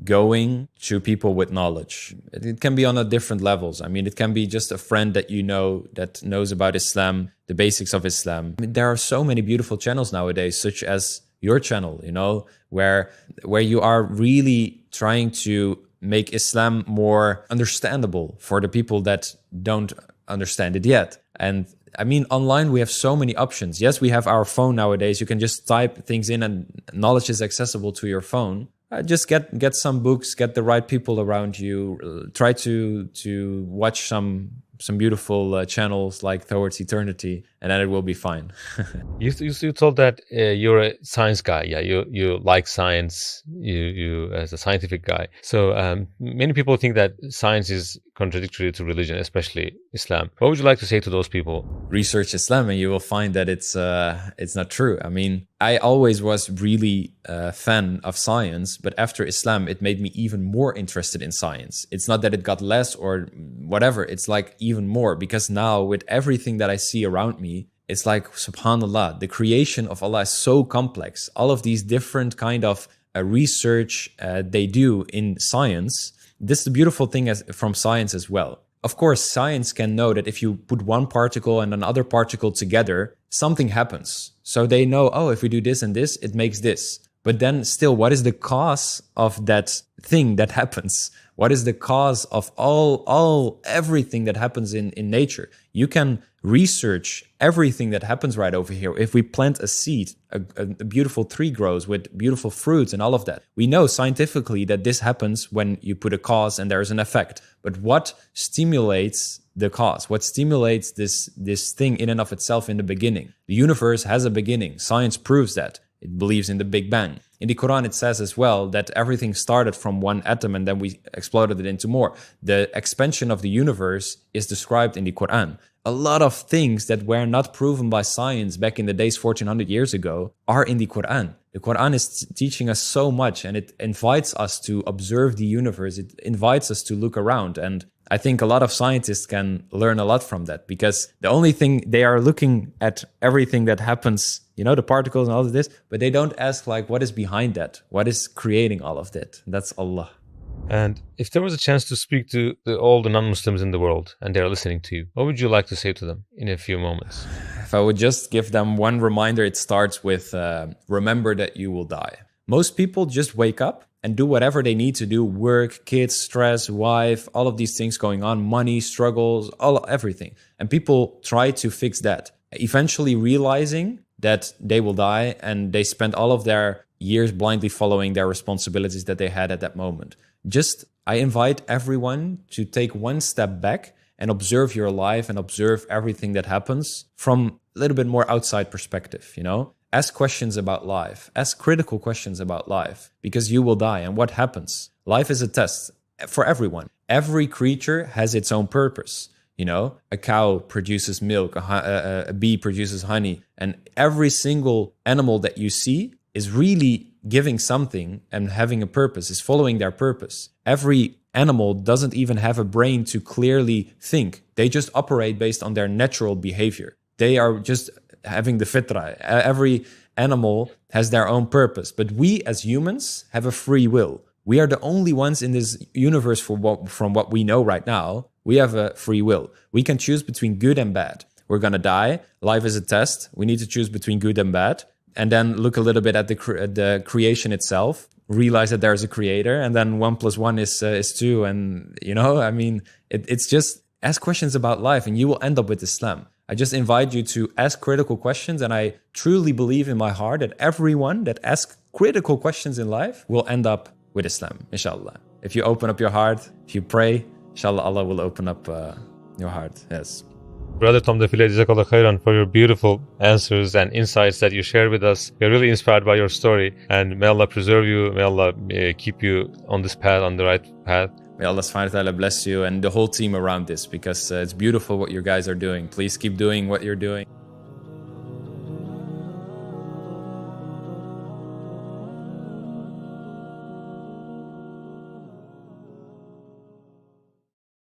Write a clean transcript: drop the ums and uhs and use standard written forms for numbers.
going to people with knowledge. It can be on a different levels. I mean, it can be just a friend that you know that knows about Islam, the basics of Islam. I mean, there are so many beautiful channels nowadays, such as your channel, you know, where you are really trying to make Islam more understandable for the people that don't understand it yet. And I mean, online, we have so many options. Yes, we have our phone nowadays. You can just type things in and knowledge is accessible to your phone. Just get some books, get the right people around you. Try to watch some beautiful channels like Towards Eternity, and then it will be fine. You told that you're a science guy. Yeah, you like science. You as a scientific guy. So many people think that science is contradictory to religion, especially Islam. What would you like to say to those people? Research Islam, and you will find that it's not true. I mean, I always was really a fan of science, but after Islam, it made me even more interested in science. It's not that it got less or whatever. It's like even more, because now with everything that I see around me, it's like, subhanallah, the creation of Allah is so complex. All of these different kind of research they do in science. This is the beautiful thing from science as well. Of course, science can know that if you put one particle and another particle together, something happens. So they know, oh, if we do this and this, it makes this. But then still, what is the cause of that thing that happens? What is the cause of everything that happens in nature? You can research everything that happens right over here. If we plant a seed, a beautiful tree grows with beautiful fruits and all of that. We know scientifically that this happens when you put a cause and there's an effect. But what stimulates the cause? What stimulates this thing in and of itself in the beginning? The universe has a beginning. Science proves that. It believes in the Big Bang. In the Quran, it says as well that everything started from one atom and then we exploded it into more. The expansion of the universe is described in the Quran. A lot of things that were not proven by science back in the days 1400 years ago are in the Quran. The Quran is teaching us so much, and it invites us to observe the universe. It invites us to look around. And I think a lot of scientists can learn a lot from that, because the only thing they are looking at everything that happens, you know, the particles and all of this, but they don't ask like, what is behind that? What is creating all of that? That's Allah. And if there was a chance to speak to all the non-Muslims in the world and they're listening to you, what would you like to say to them in a few moments? If I would just give them one reminder, it starts with remember that you will die. Most people just wake up and do whatever they need to do, work, kids, stress, wife, all of these things going on, money, struggles, everything. And people try to fix that, eventually realizing that they will die, and they spend all of their years blindly following their responsibilities that they had at that moment. I invite everyone to take one step back and observe your life and observe everything that happens from a little bit more outside perspective, you know? Ask questions about life. Ask critical questions about life, because you will die. And what happens? Life is a test for everyone. Every creature has its own purpose. You know, a cow produces milk, a bee produces honey, and every single animal that you see is really giving something and having a purpose, is following their purpose. Every animal doesn't even have a brain to clearly think. They just operate based on their natural behavior. They are just having the fitra. Every animal has their own purpose. But we as humans have a free will. We are the only ones in this universe from what we know right now. We have a free will. We can choose between good and bad. We're going to die. Life is a test. We need to choose between good and bad. And then look a little bit at the creation itself. Realize that there's a creator. And then 1 + 1 is 2. And, you know, I mean, it's just ask questions about life and you will end up with Islam. I just invite you to ask critical questions. And I truly believe in my heart that everyone that asks critical questions in life will end up with Islam, inshallah. If you open up your heart, if you pray, inshallah, Allah will open up your heart. Yes. Brother Tom Defile, Jazakallah khairan for your beautiful answers and insights that you shared with us. We're really inspired by your story, and may Allah preserve you. May Allah keep you on this path, on the right path. May Allah subhanahu wa ta'ala bless you and the whole team around this, because it's beautiful what you guys are doing. Please keep doing what you're doing.